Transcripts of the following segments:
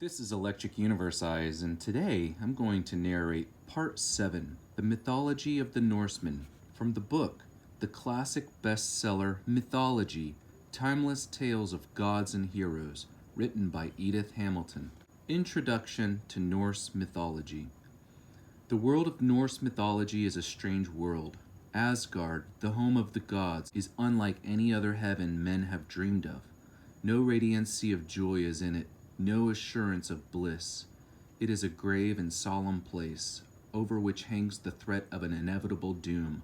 This is Electric Universe Eyes, and today I'm going to narrate Part 7, The Mythology of the Norsemen, from the book, the classic bestseller Mythology, Timeless Tales of Gods and Heroes, written by Edith Hamilton. Introduction to Norse Mythology. The world of Norse mythology is a strange world. Asgard, the home of the gods, is unlike any other heaven men have dreamed of. No radiancy of joy is in it, no assurance of bliss. It is a grave and solemn place, over which hangs the threat of an inevitable doom.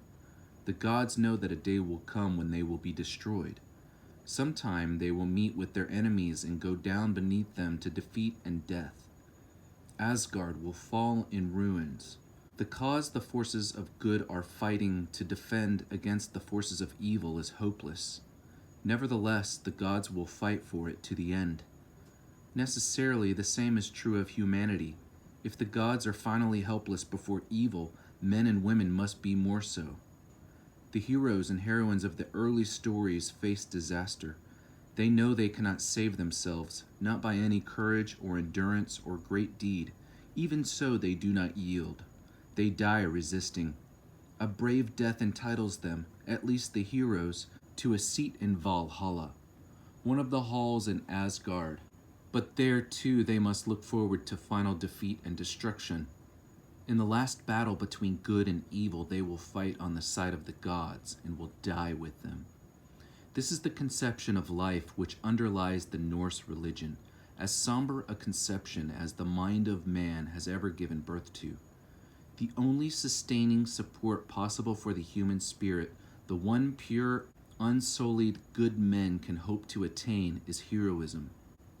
The gods know that a day will come when they will be destroyed. Sometime they will meet with their enemies and go down beneath them to defeat and death. Asgard will fall in ruins. The cause the forces of good are fighting to defend against the forces of evil is hopeless. Nevertheless, the gods will fight for it to the end. Necessarily, the same is true of humanity. If the gods are finally helpless before evil, men and women must be more so. The heroes and heroines of the early stories face disaster. They know they cannot save themselves, not by any courage or endurance or great deed. Even so, they do not yield. They die resisting. A brave death entitles them, at least the heroes, to a seat in Valhalla, one of the halls in Asgard. But there, too, they must look forward to final defeat and destruction. In the last battle between good and evil, they will fight on the side of the gods and will die with them. This is the conception of life which underlies the Norse religion, as somber a conception as the mind of man has ever given birth to. The only sustaining support possible for the human spirit, the one pure, unsullied good men can hope to attain, is heroism.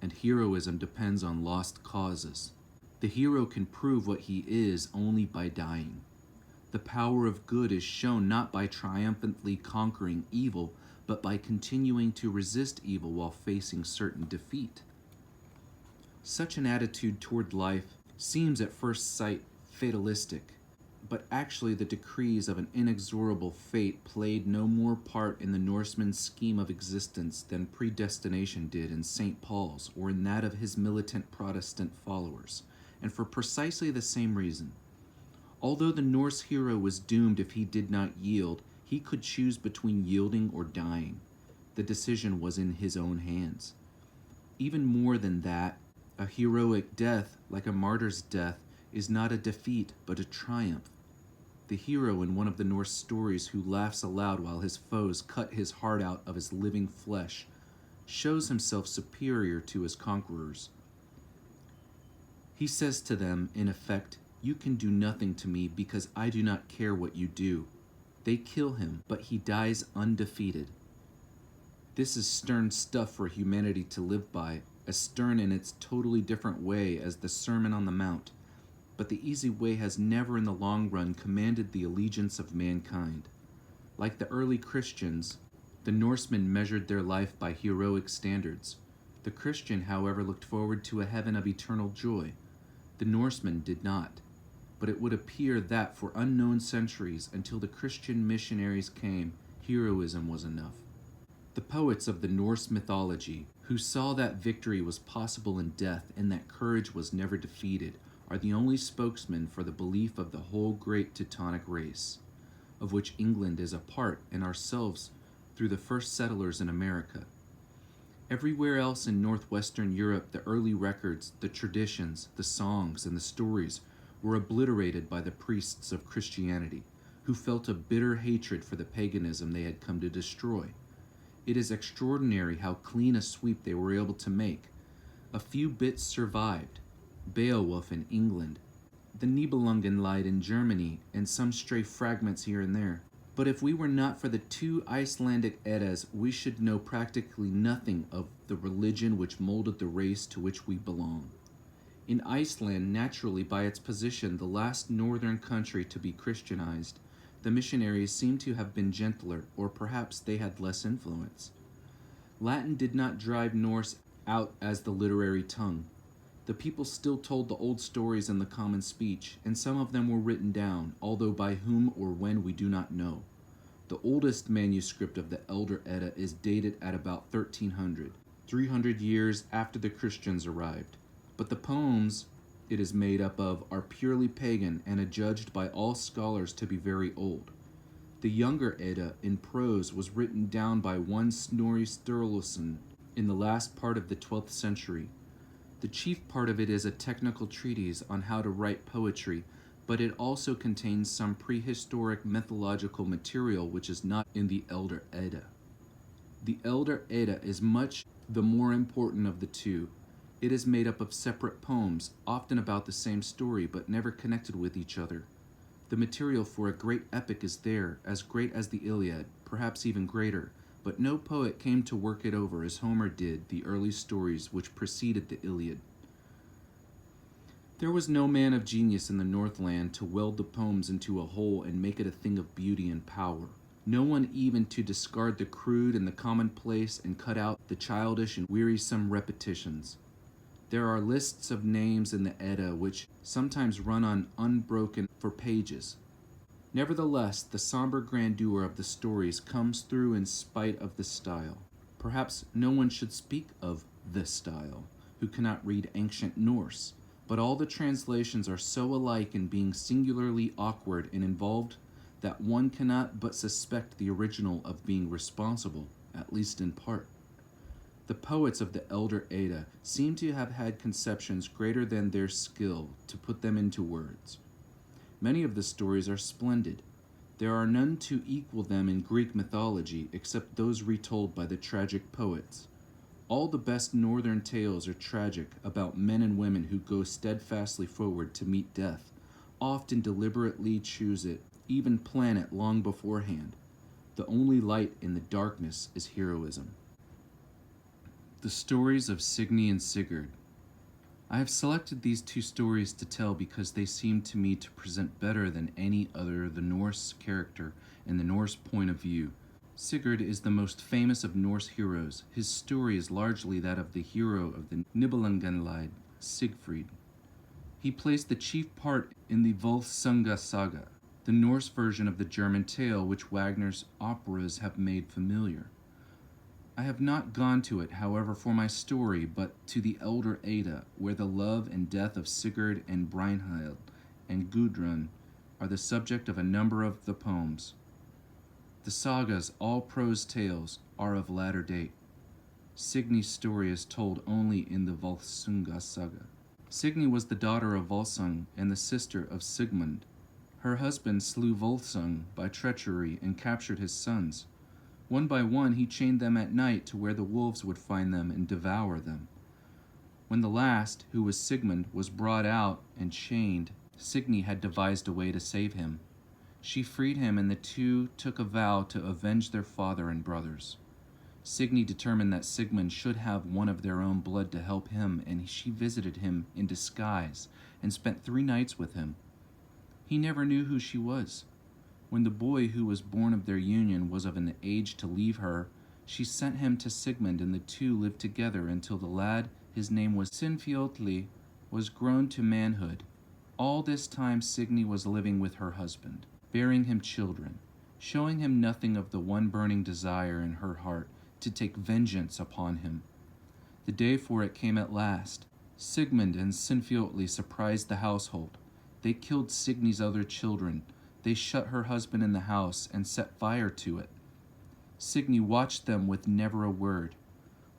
And heroism depends on lost causes. The hero can prove what he is only by dying. The power of good is shown not by triumphantly conquering evil, but by continuing to resist evil while facing certain defeat. Such an attitude toward life seems at first sight fatalistic, but actually the decrees of an inexorable fate played no more part in the Norseman's scheme of existence than predestination did in St. Paul's or in that of his militant Protestant followers, and for precisely the same reason. Although the Norse hero was doomed if he did not yield, he could choose between yielding or dying. The decision was in his own hands. Even more than that, a heroic death, like a martyr's death, is not a defeat but a triumph. The hero in one of the Norse stories who laughs aloud while his foes cut his heart out of his living flesh shows himself superior to his conquerors. He says to them, in effect, "You can do nothing to me because I do not care what you do." They kill him, but he dies undefeated. This is stern stuff for humanity to live by, as stern in its totally different way as the Sermon on the Mount. But the easy way has never in the long run commanded the allegiance of mankind. Like the early Christians, the Norsemen measured their life by heroic standards. The Christian, however, looked forward to a heaven of eternal joy. The Norsemen did not. But it would appear that for unknown centuries, until the Christian missionaries came, heroism was enough. The poets of the Norse mythology, who saw that victory was possible in death and that courage was never defeated, are the only spokesmen for the belief of the whole great Teutonic race, of which England is a part and ourselves through the first settlers in America. Everywhere else in northwestern Europe, the early records, the traditions, the songs, and the stories were obliterated by the priests of Christianity, who felt a bitter hatred for the paganism they had come to destroy. It is extraordinary how clean a sweep they were able to make. A few bits survived. Beowulf in England, the Nibelungenlied in Germany, and some stray fragments here and there. But if we were not for the two Icelandic Eddas, we should know practically nothing of the religion which molded the race to which we belong. In Iceland, naturally by its position the last northern country to be Christianized, the missionaries seem to have been gentler, or perhaps they had less influence. Latin did not drive Norse out as the literary tongue. The people still told the old stories in the common speech, and some of them were written down, although by whom or when we do not know. The oldest manuscript of the Elder Edda is dated at about 1300, 300 years after the Christians arrived. But the poems it is made up of are purely pagan and adjudged by all scholars to be very old. The younger Edda in prose was written down by one Snorri Sturluson in the last part of the 12th century. The chief part of it is a technical treatise on how to write poetry, but it also contains some prehistoric mythological material which is not in the Elder Edda. The Elder Edda is much the more important of the two. It is made up of separate poems, often about the same story, but never connected with each other. The material for a great epic is there, as great as the Iliad, perhaps even greater, but no poet came to work it over as Homer did the early stories which preceded the Iliad. There was no man of genius in the Northland to weld the poems into a whole and make it a thing of beauty and power. No one even to discard the crude and the commonplace and cut out the childish and wearisome repetitions. There are lists of names in the Edda which sometimes run on unbroken for pages. Nevertheless, the somber grandeur of the stories comes through in spite of the style. Perhaps no one should speak of the style who cannot read ancient Norse, but all the translations are so alike in being singularly awkward and involved that one cannot but suspect the original of being responsible, at least in part. The poets of the Elder Edda seem to have had conceptions greater than their skill to put them into words. Many of the stories are splendid. There are none to equal them in Greek mythology except those retold by the tragic poets. All the best northern tales are tragic, about men and women who go steadfastly forward to meet death, often deliberately choose it, even plan it long beforehand. The only light in the darkness is heroism. The stories of Signy and Sigurd. I have selected these two stories to tell because they seem to me to present better than any other the Norse character and the Norse point of view. Sigurd is the most famous of Norse heroes. His story is largely that of the hero of the Nibelungenlied, Siegfried. He plays the chief part in the Volsunga saga, the Norse version of the German tale which Wagner's operas have made familiar. I have not gone to it, however, for my story, but to the Elder Edda, where the love and death of Sigurd and Brynhild and Gudrun are the subject of a number of the poems. The sagas, all prose tales, are of latter date. Signy's story is told only in the Volsunga saga. Signy was the daughter of Volsung and the sister of Sigmund. Her husband slew Volsung by treachery and captured his sons. One by one he chained them at night to where the wolves would find them and devour them. When the last, who was Sigmund, was brought out and chained, Signy had devised a way to save him. She freed him, and the two took a vow to avenge their father and brothers. Signy determined that Sigmund should have one of their own blood to help him, and she visited him in disguise and spent 3 nights with him. He never knew who she was. When the boy who was born of their union was of an age to leave her, she sent him to Sigmund, and the two lived together until the lad, his name was Sinfiotli, was grown to manhood. All this time Signy was living with her husband, bearing him children, showing him nothing of the one burning desire in her heart to take vengeance upon him. The day for it came at last. Sigmund and Sinfiotli surprised the household. They killed Signy's other children. They shut her husband in the house and set fire to it. Signy watched them with never a word.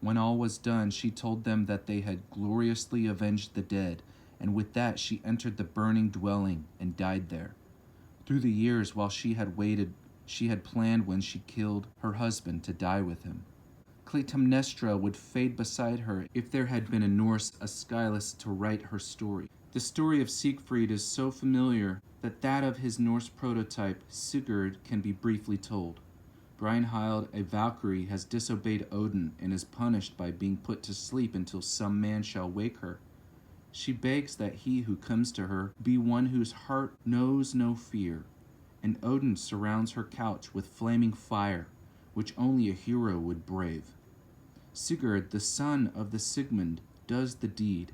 When all was done, she told them that they had gloriously avenged the dead, and with that she entered the burning dwelling and died there. Through the years while she had waited, she had planned when she killed her husband to die with him. Clytemnestra would fade beside her if there had been a Norse Aeschylus to write her story. The story of Siegfried is so familiar that of his Norse prototype, Sigurd, can be briefly told. Brynhild, a Valkyrie, has disobeyed Odin and is punished by being put to sleep until some man shall wake her. She begs that he who comes to her be one whose heart knows no fear, and Odin surrounds her couch with flaming fire, which only a hero would brave. Sigurd, the son of the Sigmund, does the deed.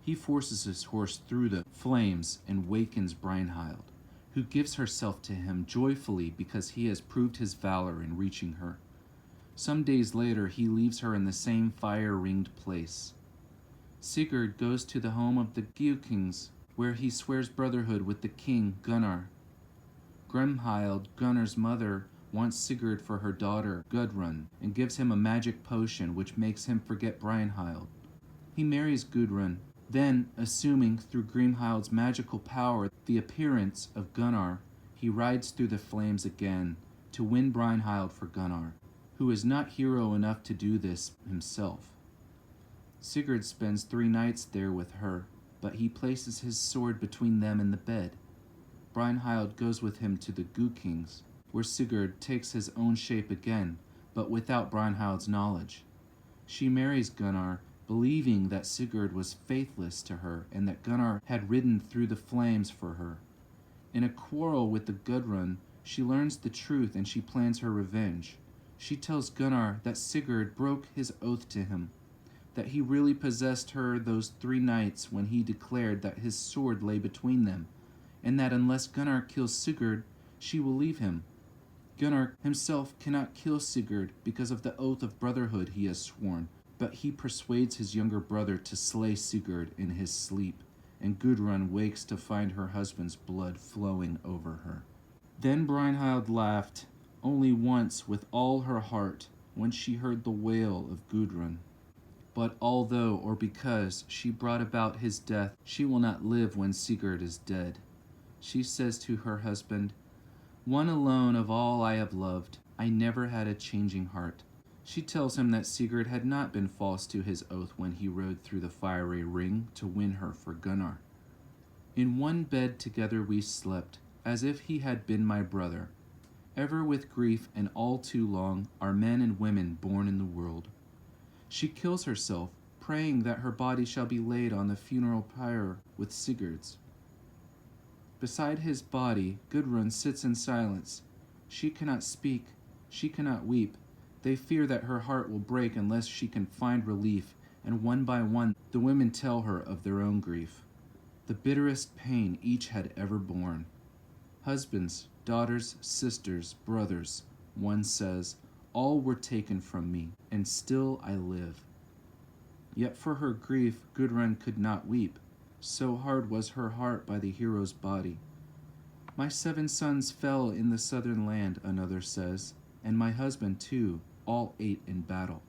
He forces his horse through the flames and wakens Brynhild, who gives herself to him joyfully because he has proved his valor in reaching her. Some days later, he leaves her in the same fire-ringed place. Sigurd goes to the home of the Giukings, where he swears brotherhood with the king Gunnar. Grimhild, Gunnar's mother, wants Sigurd for her daughter Gudrun and gives him a magic potion which makes him forget Brynhild. He marries Gudrun, then, assuming through Grimhild's magical power the appearance of Gunnar, he rides through the flames again to win Brynhild for Gunnar, who is not hero enough to do this himself. Sigurd spends 3 nights there with her, but he places his sword between them and the bed. Brynhild goes with him to the Giukings, where Sigurd takes his own shape again, but without Brynhild's knowledge. She marries Gunnar, believing that Sigurd was faithless to her and that Gunnar had ridden through the flames for her. In a quarrel with the Gudrun, she learns the truth and she plans her revenge. She tells Gunnar that Sigurd broke his oath to him, that he really possessed her those 3 nights when he declared that his sword lay between them, and that unless Gunnar kills Sigurd, she will leave him. Gunnar himself cannot kill Sigurd because of the oath of brotherhood he has sworn, but he persuades his younger brother to slay Sigurd in his sleep, and Gudrun wakes to find her husband's blood flowing over her. Then Brynhild laughed, only once with all her heart, when she heard the wail of Gudrun. But although or because she brought about his death, she will not live when Sigurd is dead. She says to her husband, "One alone of all I have loved, I never had a changing heart." She tells him that Sigurd had not been false to his oath when he rode through the fiery ring to win her for Gunnar. "In one bed together we slept, as if he had been my brother. Ever with grief and all too long are men and women born in the world." She kills herself, praying that her body shall be laid on the funeral pyre with Sigurd's. Beside his body, Gudrun sits in silence. She cannot speak, she cannot weep. They fear that her heart will break unless she can find relief, and one by one the women tell her of their own grief, the bitterest pain each had ever borne. Husbands, daughters, sisters, brothers, one says, all were taken from me, and still I live. Yet for her grief Gudrun could not weep, so hard was her heart by the hero's body. "My 7 sons fell in the southern land," another says, "and my husband too, all 8 in battle.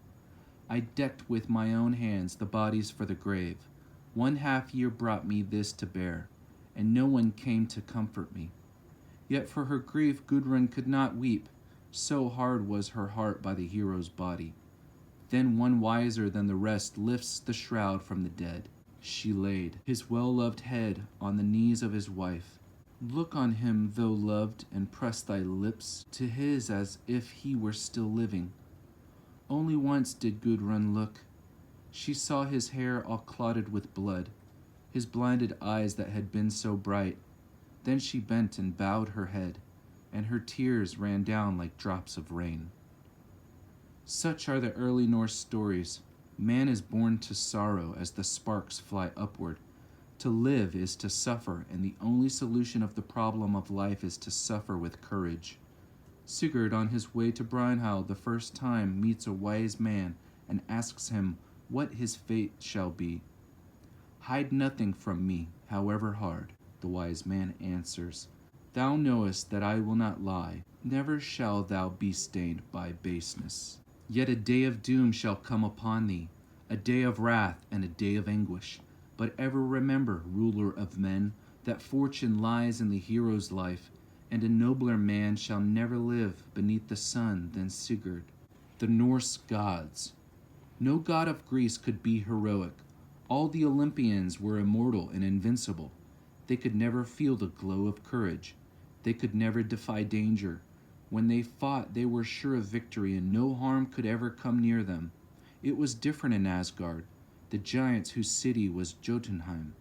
I decked with my own hands the bodies for the grave. 1/2 year brought me this to bear, and no one came to comfort me." Yet for her grief Gudrun could not weep, so hard was her heart by the hero's body. Then one wiser than the rest lifts the shroud from the dead. She laid his well-loved head on the knees of his wife. "Look on him, though loved, and press thy lips to his as if he were still living." Only once did Gudrun look. She saw his hair all clotted with blood, his blinded eyes that had been so bright. Then she bent and bowed her head, and her tears ran down like drops of rain. Such are the early Norse stories. Man is born to sorrow as the sparks fly upward. To live is to suffer, and the only solution of the problem of life is to suffer with courage. Sigurd, on his way to Brynhild the first time, meets a wise man and asks him what his fate shall be. "Hide nothing from me, however hard," the wise man answers. "Thou knowest that I will not lie. Never shall thou be stained by baseness. Yet a day of doom shall come upon thee, a day of wrath and a day of anguish. But ever remember, ruler of men, that fortune lies in the hero's life, and a nobler man shall never live beneath the sun than Sigurd." The Norse gods. No god of Greece could be heroic. All the Olympians were immortal and invincible. They could never feel the glow of courage. They could never defy danger. When they fought, they were sure of victory, and no harm could ever come near them. It was different in Asgard, the giants whose city was Jotunheim,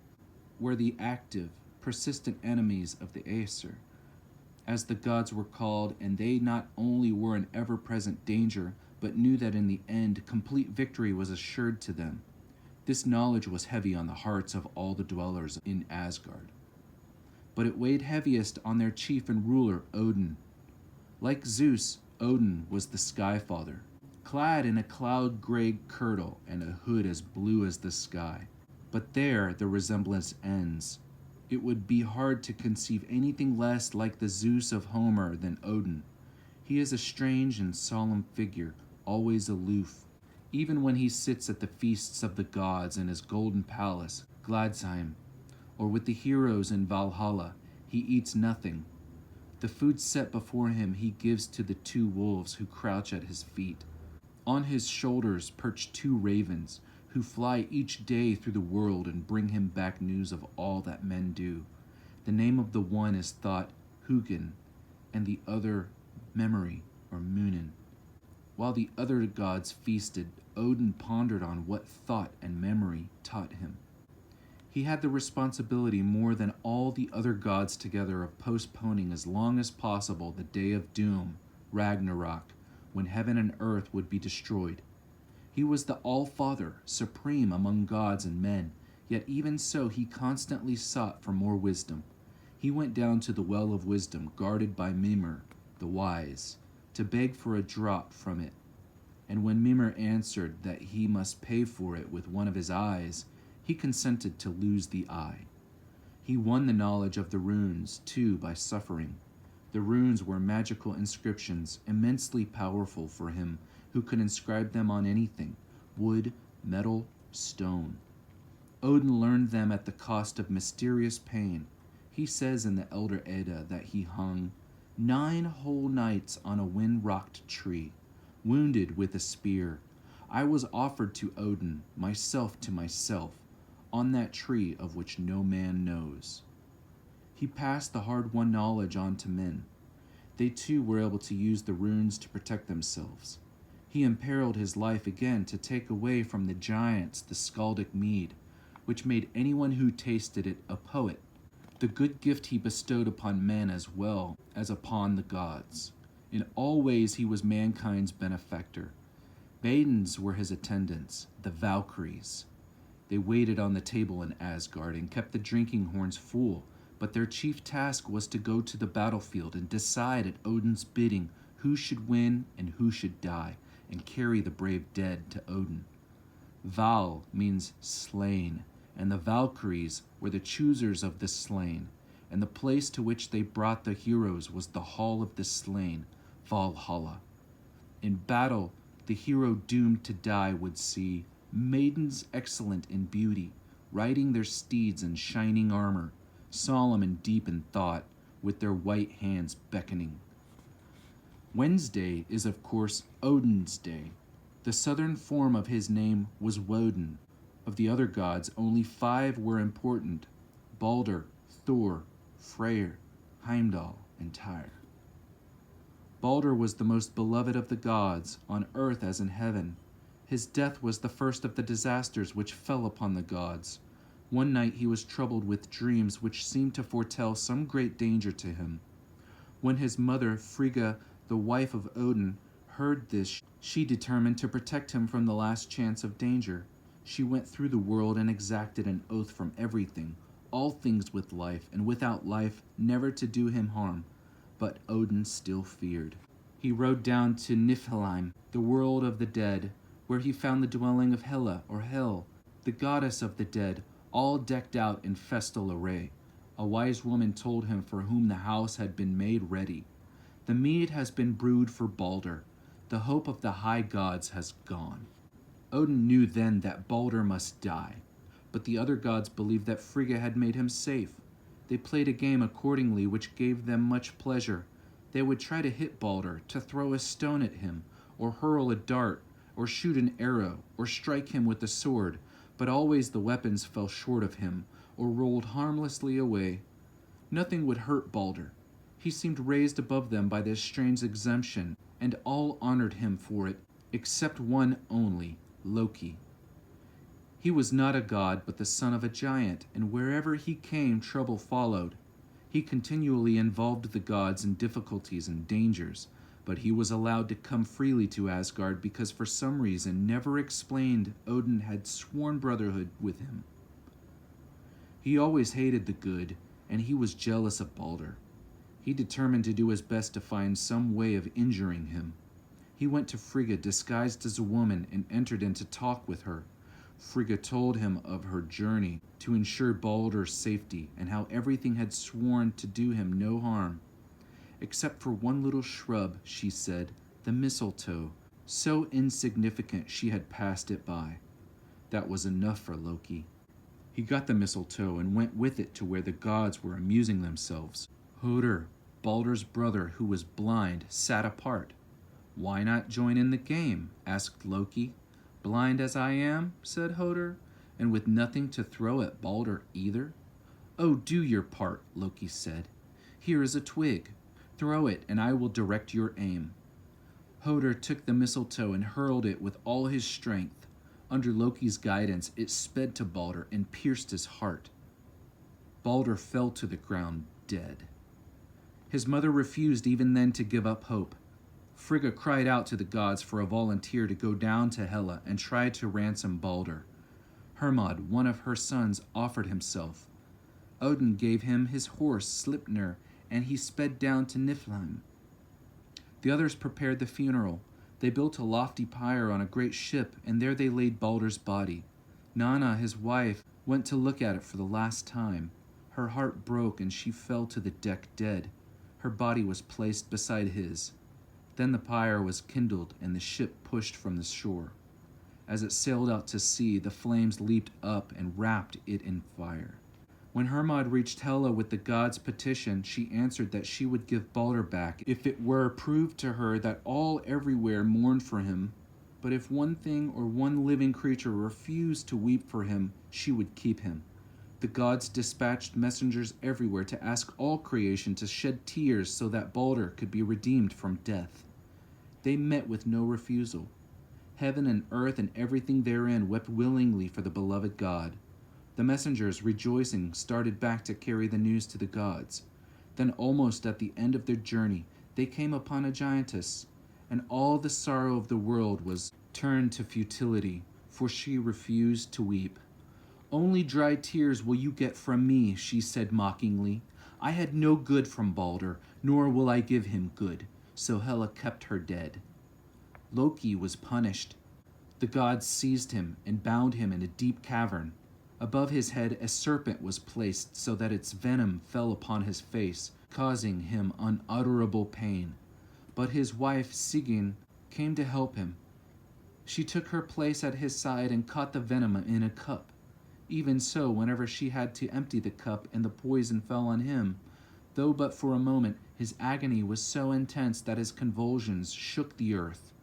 were the active, persistent enemies of the Aesir, as the gods were called, and they not only were in ever-present danger, but knew that in the end, complete victory was assured to them. This knowledge was heavy on the hearts of all the dwellers in Asgard. But it weighed heaviest on their chief and ruler, Odin. Like Zeus, Odin was the Sky Father, clad in a cloud-gray kirtle and a hood as blue as the sky. But there the resemblance ends. It would be hard to conceive anything less like the Zeus of Homer than Odin. He is a strange and solemn figure, always aloof. Even when he sits at the feasts of the gods in his golden palace, Gladsheim, or with the heroes in Valhalla, he eats nothing. The food set before him he gives to the two wolves who crouch at his feet. On his shoulders perch two ravens, who fly each day through the world and bring him back news of all that men do. The name of the one is thought Hugin, and the other Memory or Munin. While the other gods feasted, Odin pondered on what thought and memory taught him. He had the responsibility more than all the other gods together of postponing as long as possible the day of doom, Ragnarok, when heaven and earth would be destroyed. He was the All-Father, supreme among gods and men, yet even so he constantly sought for more wisdom. He went down to the well of wisdom, guarded by Mimir, the wise, to beg for a drop from it. And when Mimir answered that he must pay for it with one of his eyes, he consented to lose the eye. He won the knowledge of the runes, too, by suffering. The runes were magical inscriptions, immensely powerful for him, who could inscribe them on anything, wood, metal, stone. Odin learned them at the cost of mysterious pain. He says in the Elder Edda that he hung 9 whole nights on a wind-rocked tree, wounded with a spear. I was offered to Odin, myself to myself, on that tree of which no man knows. He passed the hard-won knowledge on to men. They too were able to use the runes to protect themselves. He imperiled his life again to take away from the giants the skaldic mead, which made anyone who tasted it a poet, the good gift he bestowed upon men as well as upon the gods. In all ways he was mankind's benefactor. Maidens were his attendants, the Valkyries. They waited on the table in Asgard and kept the drinking horns full, but their chief task was to go to the battlefield and decide at Odin's bidding who should win and who should die, and carry the brave dead to Odin. Val means slain, and the Valkyries were the choosers of the slain, and the place to which they brought the heroes was the Hall of the Slain, Valhalla. In battle, the hero doomed to die would see maidens excellent in beauty, riding their steeds in shining armor, solemn and deep in thought, with their white hands beckoning. Wednesday is, of course, Odin's day. The southern form of his name was Woden. Of the other gods, only 5 were important: Balder, Thor, Freyr, Heimdall, and Tyr. Balder was the most beloved of the gods, on earth as in heaven. His death was the first of the disasters which fell upon the gods. One night he was troubled with dreams which seemed to foretell some great danger to him. When his mother, Frigga, the wife of Odin, heard this, she determined to protect him from the last chance of danger. She went through the world and exacted an oath from everything, all things with life, and without life, never to do him harm. But Odin still feared. He rode down to Niflheim, the world of the dead, where he found the dwelling of Hela, or Hel, the goddess of the dead, all decked out in festal array. A wise woman told him for whom the house had been made ready. The mead has been brewed for Balder. The hope of the high gods has gone. Odin knew then that Balder must die, but the other gods believed that Frigga had made him safe. They played a game accordingly which gave them much pleasure. They would try to hit Balder, to throw a stone at him, or hurl a dart, or shoot an arrow, or strike him with a sword, but always the weapons fell short of him, or rolled harmlessly away. Nothing would hurt Balder. He seemed raised above them by this strange exemption, and all honored him for it, except one only, Loki. He was not a god, but the son of a giant, and wherever he came, trouble followed. He continually involved the gods in difficulties and dangers, but he was allowed to come freely to Asgard because for some reason never explained Odin had sworn brotherhood with him. He always hated the good, and he was jealous of Balder. He determined to do his best to find some way of injuring him. He went to Frigga disguised as a woman and entered into talk with her. Frigga told him of her journey to ensure Baldur's safety and how everything had sworn to do him no harm. Except for one little shrub, she said, the mistletoe, so insignificant she had passed it by. That was enough for Loki. He got the mistletoe and went with it to where the gods were amusing themselves. Hoder, Baldur's brother who was blind, sat apart. Why not join in the game? Asked Loki. Blind as I am, said Hoder, and with nothing to throw at Baldur either. Oh, do your part, Loki said. Here is a twig. Throw it, and I will direct your aim. Hoder took the mistletoe and hurled it with all his strength. Under Loki's guidance, it sped to Baldur and pierced his heart. Baldur fell to the ground dead. His mother refused even then to give up hope. Frigga cried out to the gods for a volunteer to go down to Hela and try to ransom Baldur. Hermod, one of her sons, offered himself. Odin gave him his horse Sleipnir, and he sped down to Niflheim. The others prepared the funeral. They built a lofty pyre on a great ship, and there they laid Baldur's body. Nanna, his wife, went to look at it for the last time. Her heart broke, and she fell to the deck dead. Her body was placed beside his. Then the pyre was kindled, and the ship pushed from the shore. As it sailed out to sea, the flames leaped up and wrapped it in fire. When Hermod reached Hela with the god's petition, she answered that she would give Baldur back if it were proved to her that all everywhere mourned for him. But if one thing or one living creature refused to weep for him, she would keep him. The gods dispatched messengers everywhere to ask all creation to shed tears so that Baldur could be redeemed from death. They met with no refusal. Heaven and earth and everything therein wept willingly for the beloved god. The messengers, rejoicing, started back to carry the news to the gods. Then, almost at the end of their journey, they came upon a giantess, and all the sorrow of the world was turned to futility, for she refused to weep. Only dry tears will you get from me, she said mockingly. I had no good from Baldur, nor will I give him good. So Hela kept her dead. Loki was punished. The gods seized him and bound him in a deep cavern. Above his head a serpent was placed so that its venom fell upon his face, causing him unutterable pain. But his wife Sigyn came to help him. She took her place at his side and caught the venom in a cup. Even so, whenever she had to empty the cup and the poison fell on him, though but for a moment, his agony was so intense that his convulsions shook the earth.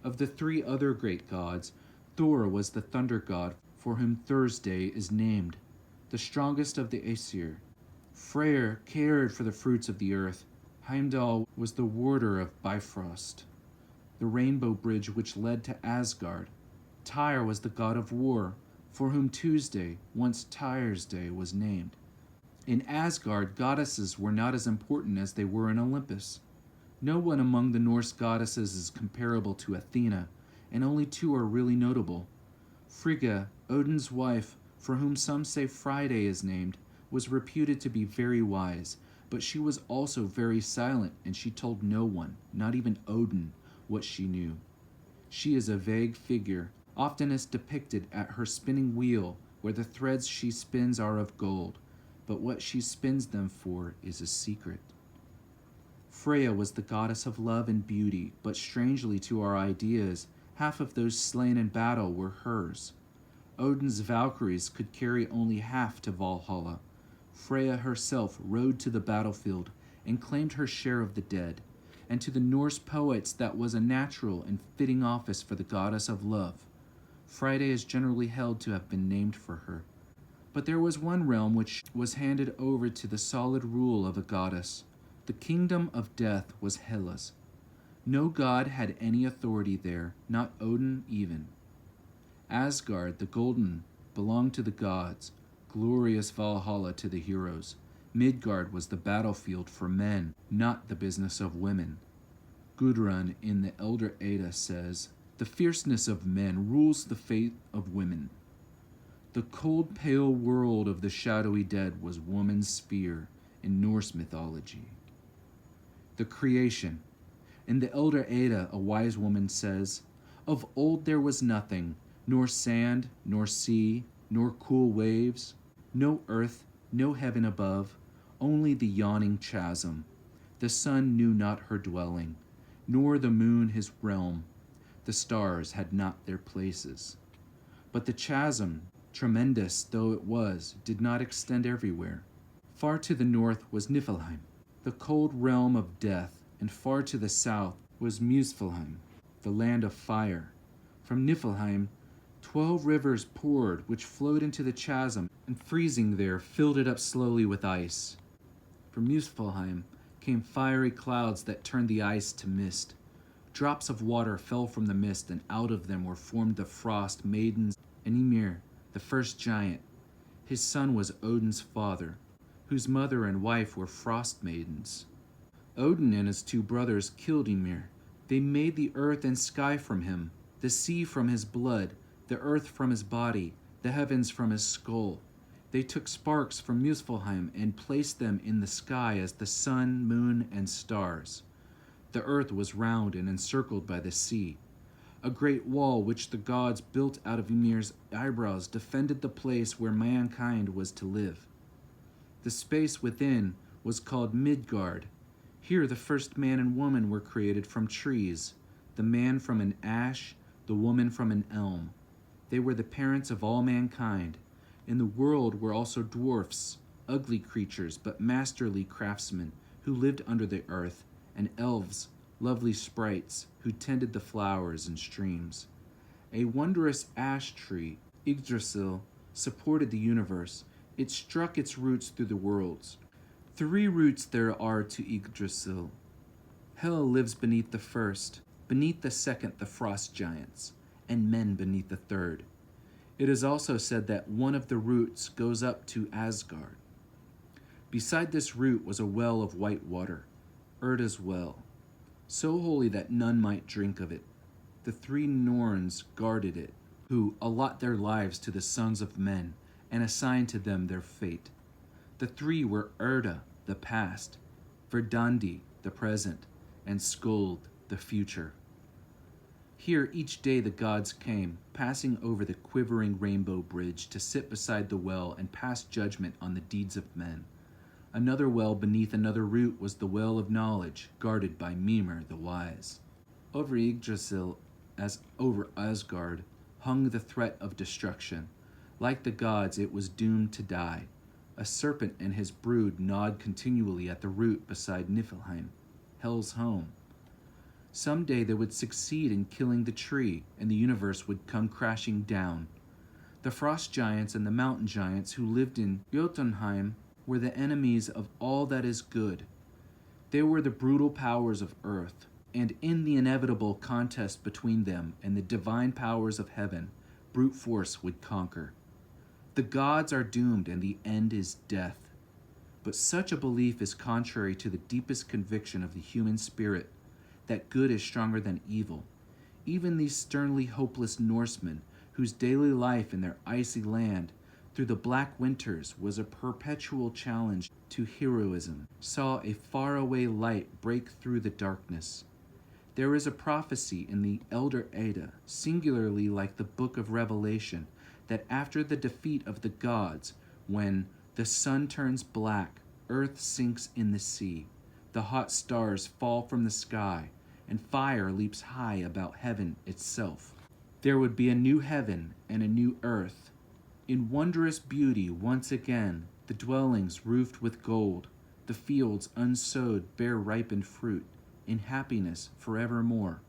Of the three other great gods, Thor was the thunder god, for whom Thursday is named, the strongest of the Aesir. Freyr cared for the fruits of the earth. Heimdall was the warder of Bifrost, the rainbow bridge which led to Asgard. Tyr was the god of war, for whom Tuesday, once Tyr's Day, was named. In Asgard, goddesses were not as important as they were in Olympus. No one among the Norse goddesses is comparable to Athena, and only two are really notable. Frigga, Odin's wife, for whom some say Friday is named, was reputed to be very wise, but she was also very silent, and she told no one, not even Odin, what she knew. She is a vague figure, oftenest depicted at her spinning wheel, where the threads she spins are of gold, but what she spins them for is a secret. Freya was the goddess of love and beauty, but strangely to our ideas, half of those slain in battle were hers. Odin's Valkyries could carry only half to Valhalla. Freya herself rode to the battlefield and claimed her share of the dead, and to the Norse poets that was a natural and fitting office for the goddess of love. Friday is generally held to have been named for her. But there was one realm which was handed over to the solid rule of a goddess. The kingdom of death was Hela's. No god had any authority there, not Odin even. Asgard, the golden, belonged to the gods, glorious Valhalla to the heroes. Midgard was the battlefield for men, not the business of women. Gudrun in the Elder Edda says, "The fierceness of men rules the fate of women." The cold, pale world of the shadowy dead was woman's sphere in Norse mythology. The creation. In the Elder Edda, a wise woman says, "Of old there was nothing, nor sand, nor sea, nor cool waves, no earth, no heaven above, only the yawning chasm. The sun knew not her dwelling, nor the moon his realm. The stars had not their places. But the chasm, tremendous though it was, did not extend everywhere. Far to the north was Niflheim, the cold realm of death, and far to the south was Muspelheim, the land of fire. From Niflheim 12 rivers poured, which flowed into the chasm, and freezing there, filled it up slowly with ice. From Muspelheim came fiery clouds that turned the ice to mist. Drops of water fell from the mist, and out of them were formed the frost maidens and Ymir, the first giant. His son was Odin's father, whose mother and wife were frost maidens. Odin and his 2 brothers killed Ymir. They made the earth and sky from him, the sea from his blood, the earth from his body, the heavens from his skull. They took sparks from Muspelheim and placed them in the sky as the sun, moon, and stars. The earth was round and encircled by the sea. A great wall which the gods built out of Ymir's eyebrows defended the place where mankind was to live. The space within was called Midgard. Here the first man and woman were created from trees, the man from an ash, the woman from an elm. They were the parents of all mankind. In the world were also dwarfs, ugly creatures but masterly craftsmen who lived under the earth, and elves, lovely sprites who tended the flowers and streams. A wondrous ash tree, Yggdrasil, supported the universe. It struck its roots through the worlds. 3 roots there are to Yggdrasil. Hel lives beneath the first, beneath the second the frost giants, and men beneath the third. It is also said that one of the roots goes up to Asgard. Beside this root was a well of white water, Erda's well, so holy that none might drink of it. The 3 Norns guarded it, who allot their lives to the sons of men and assign to them their fate. The 3 were Erda, the past, Verdandi, the present, and Skuld, the future. Here each day the gods came, passing over the quivering rainbow bridge to sit beside the well and pass judgment on the deeds of men. Another well beneath another root was the well of knowledge, guarded by Mimir the wise. Over Yggdrasil, as over Asgard, hung the threat of destruction. Like the gods, it was doomed to die. A serpent and his brood gnawed continually at the root beside Niflheim, Hel's home. Someday they would succeed in killing the tree, and the universe would come crashing down. The frost giants and the mountain giants who lived in Jotunheim were the enemies of all that is good. They were the brutal powers of earth, and in the inevitable contest between them and the divine powers of heaven, brute force would conquer. The gods are doomed, and the end is death. But such a belief is contrary to the deepest conviction of the human spirit, that good is stronger than evil. Even these sternly hopeless Norsemen, whose daily life in their icy land through the black winters was a perpetual challenge to heroism, saw a faraway light break through the darkness. There is a prophecy in the Elder Edda, singularly like the book of Revelation, that after the defeat of the gods, when the sun turns black, earth sinks in the sea, the hot stars fall from the sky, and fire leaps high about heaven itself. There would be a new heaven and a new earth. In wondrous beauty once again, the dwellings roofed with gold, the fields unsowed bear ripened fruit, in happiness forevermore.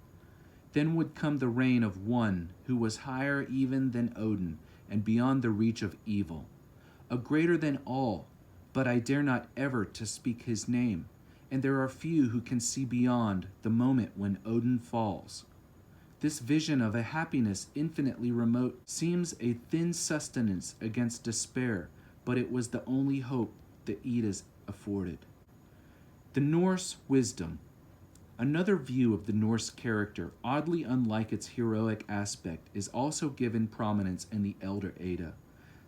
Then would come the reign of one who was higher even than Odin and beyond the reach of evil, a greater than all, but I dare not ever to speak his name, and there are few who can see beyond the moment when Odin falls. This vision of a happiness infinitely remote seems a thin sustenance against despair, but it was the only hope the Eddas afforded. The Norse wisdom. Another view of the Norse character, oddly unlike its heroic aspect, is also given prominence in the Elder Edda.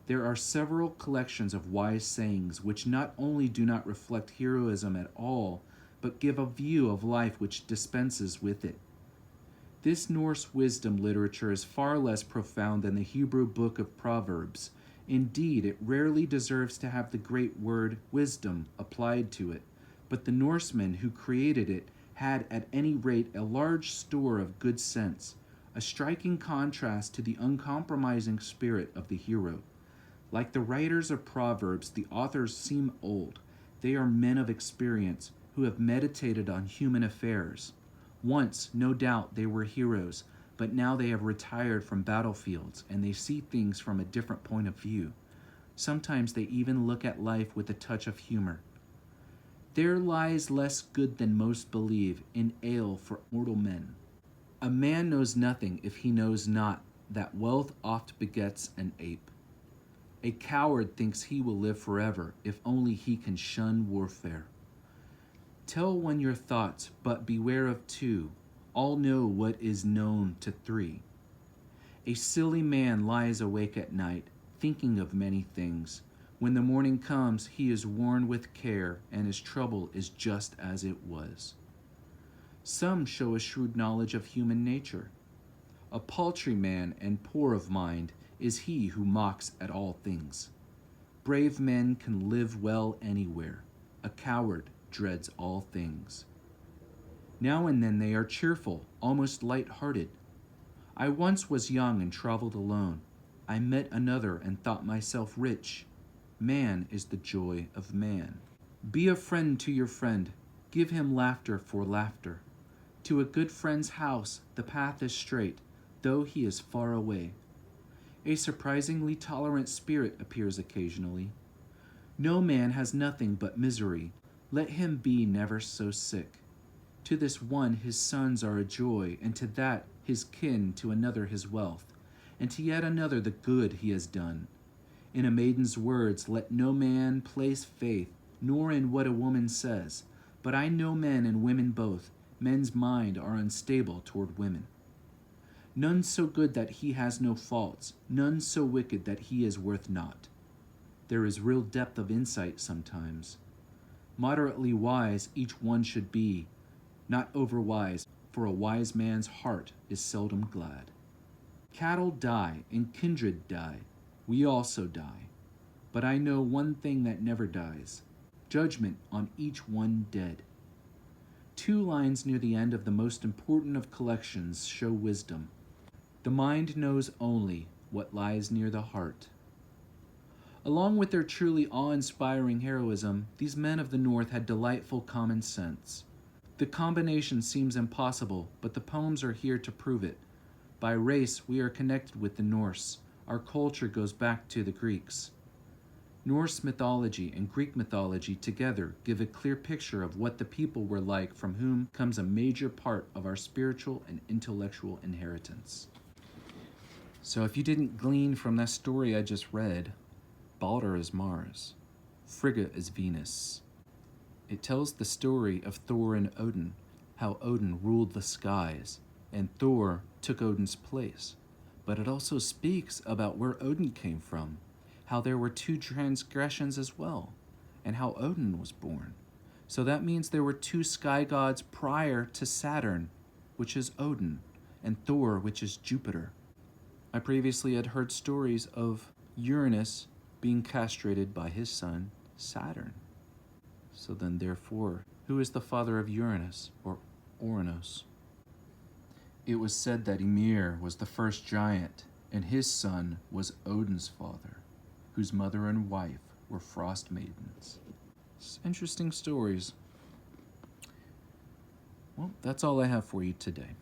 There are several collections of wise sayings which not only do not reflect heroism at all, but give a view of life which dispenses with it. This Norse wisdom literature is far less profound than the Hebrew book of Proverbs. Indeed, it rarely deserves to have the great word wisdom applied to it, but the Norsemen who created it had at any rate a large store of good sense, a striking contrast to the uncompromising spirit of the hero. Like the writers of Proverbs, the authors seem old. They are men of experience who have meditated on human affairs. Once, no doubt, they were heroes, but now they have retired from battlefields and they see things from a different point of view. Sometimes they even look at life with a touch of humor. There lies less good than most believe in ale for mortal men. A man knows nothing if he knows not that wealth oft begets an ape. A coward thinks he will live forever if only he can shun warfare. Tell one your thoughts, but beware of two. All know what is known to three. A silly man lies awake at night, thinking of many things. When the morning comes, he is worn with care, and his trouble is just as it was. Some show a shrewd knowledge of human nature. A paltry man and poor of mind is he who mocks at all things. Brave men can live well anywhere. A coward dreads all things. Now and then they are cheerful, almost light-hearted. I once was young and traveled alone. I met another and thought myself rich. Man is the joy of man. Be a friend to your friend. Give him laughter for laughter. To a good friend's house the path is straight, though he is far away. A surprisingly tolerant spirit appears occasionally. No man has nothing but misery. Let him be never so sick. To this one his sons are a joy, and to that his kin, to another his wealth, and to yet another the good he has done. In a maiden's words let no man place faith, nor in what a woman says. But I know men and women both. Men's mind are unstable toward women. None so good that he has no faults, none so wicked that he is worth naught. There is real depth of insight sometimes. Moderately wise each one should be, not overwise, for a wise man's heart is seldom glad. Cattle die and kindred die. We also die. But I know one thing that never dies, judgment on each one dead. 2 lines near the end of the most important of collections show wisdom. The mind knows only what lies near the heart. Along with their truly awe-inspiring heroism, these men of the North had delightful common sense. The combination seems impossible, but the poems are here to prove it. By race, we are connected with the Norse. Our culture goes back to the Greeks. Norse mythology and Greek mythology together give a clear picture of what the people were like from whom comes a major part of our spiritual and intellectual inheritance. So if you didn't glean from that story I just read, Balder is Mars, Frigga is Venus. It tells the story of Thor and Odin, how Odin ruled the skies, and Thor took Odin's place. But it also speaks about where Odin came from, how there were 2 transgressions as well, and how Odin was born. So that means there were 2 sky gods prior to Saturn, which is Odin, and Thor, which is Jupiter. I previously had heard stories of Uranus being castrated by his son, Saturn. So then, therefore, who is the father of Uranus, or Oranos? It was said that Ymir was the first giant, and his son was Odin's father, whose mother and wife were frost maidens. It's interesting stories. Well, that's all I have for you today.